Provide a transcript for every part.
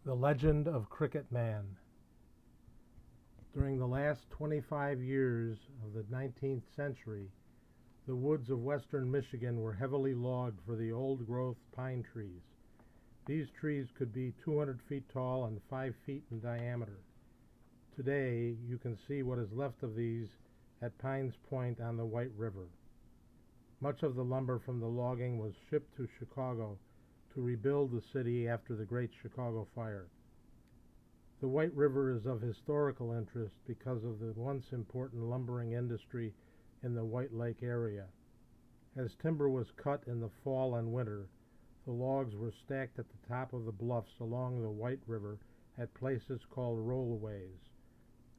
The Legend of Cricket Man. During the last 25 years of the 19th century, the woods of western Michigan were heavily logged for the old-growth pine trees. These trees could be 200 feet tall and 5 feet in diameter. Today, you can see what is left of these at Pines Point on the White River. Much of the lumber from the logging was shipped to Chicago to rebuild the city after the Great Chicago Fire. The White River is of historical interest because of the once important lumbering industry in the White Lake area. As timber was cut in the fall and winter, the logs were stacked at the top of the bluffs along the White River at places called rollways.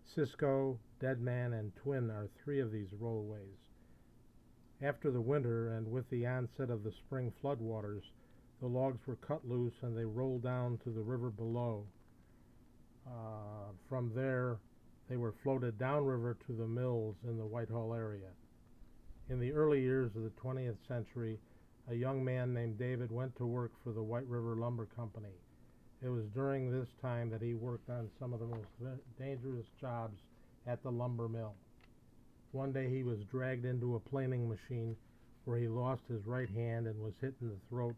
Cisco, Deadman, and Twin are three of these rollways. After the winter and with the onset of the spring floodwaters, the logs were cut loose and they rolled down to the river below. From there, they were floated downriver to the mills in the Whitehall area. In the early years of the 20th century, a young man named David went to work for the White River Lumber Company. It was during this time that he worked on some of the most dangerous jobs at the lumber mill. One day he was dragged into a planing machine where he lost his right hand and was hit in the throat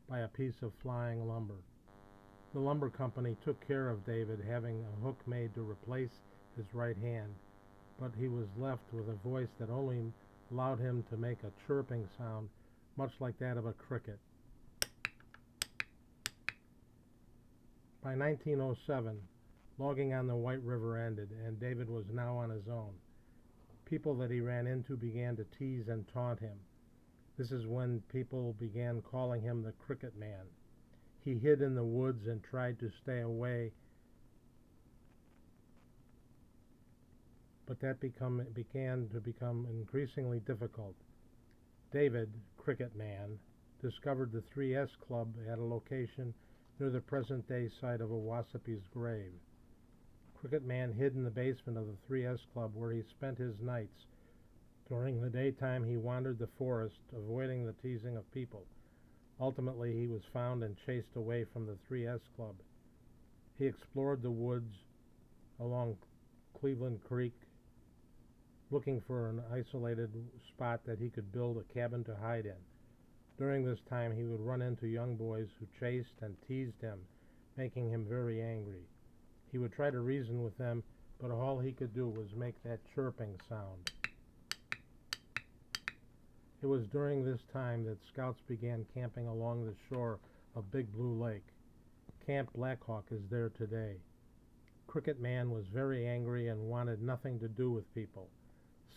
by a piece of flying lumber. The lumber company took care of David, having a hook made to replace his right hand, but he was left with a voice that only allowed him to make a chirping sound, much like that of a cricket. By 1907, logging on the White River ended, and David was now on his own. People that he ran into began to tease and taunt him. This is when people began calling him the Cricket Man. He hid in the woods and tried to stay away, but that began to become increasingly difficult. David, Cricket Man, discovered the 3S Club at a location near the present-day site of Owasippe's grave. Cricket Man hid in the basement of the 3S Club where he spent his nights. During the daytime, he wandered the forest, avoiding the teasing of people. Ultimately, he was found and chased away from the 3S Club. He explored the woods along Cleveland Creek, looking for an isolated spot that he could build a cabin to hide in. During this time, he would run into young boys who chased and teased him, making him very angry. He would try to reason with them, but all he could do was make that chirping sound. It was during this time that scouts began camping along the shore of Big Blue Lake. Camp Blackhawk is there today. Cricket Man was very angry and wanted nothing to do with people.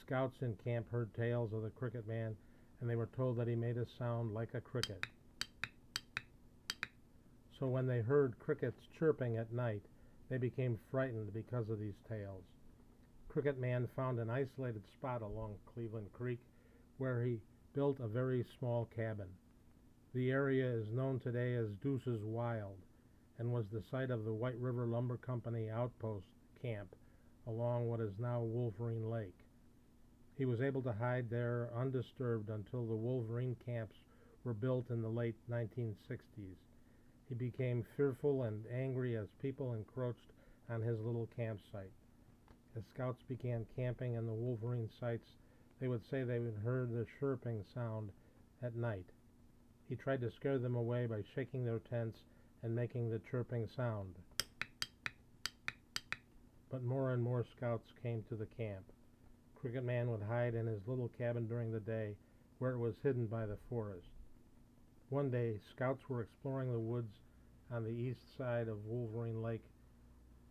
Scouts in camp heard tales of the Cricket Man, and they were told that he made a sound like a cricket. So when they heard crickets chirping at night, they became frightened because of these tales. Cricket Man found an isolated spot along Cleveland Creek where he built a very small cabin. The area is known today as Deuce's Wild and was the site of the White River Lumber Company outpost camp along what is now Wolverine Lake. He was able to hide there undisturbed until the Wolverine camps were built in the late 1960s. He became fearful and angry as people encroached on his little campsite. As scouts began camping in the Wolverine sites, they would say they had heard the chirping sound at night. He tried to scare them away by shaking their tents and making the chirping sound. But more and more scouts came to the camp. Cricket Man would hide in his little cabin during the day, where it was hidden by the forest. One day, scouts were exploring the woods on the east side of Wolverine Lake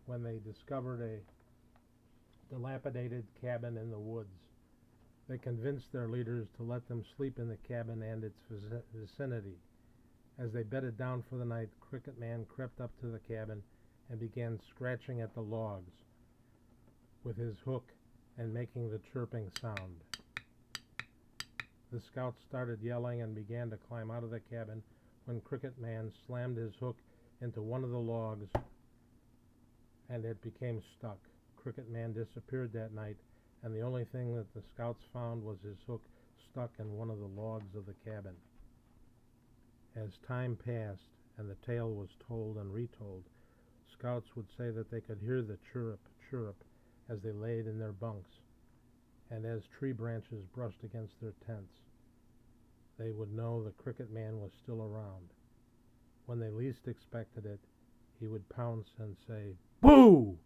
when they discovered a dilapidated cabin in the woods. They convinced their leaders to let them sleep in the cabin and its vicinity. As they bedded down for the night, Cricket Man crept up to the cabin and began scratching at the logs with his hook and making the chirping sound. The scouts started yelling and began to climb out of the cabin when Cricket Man slammed his hook into one of the logs and it became stuck. Cricket Man disappeared that night, and the only thing that the scouts found was his hook stuck in one of the logs of the cabin. As time passed and the tale was told and retold, scouts would say that they could hear the chirrup, chirrup as they laid in their bunks, and as tree branches brushed against their tents. They would know the cricket man was still around. When they least expected it, he would pounce and say, "Boo!"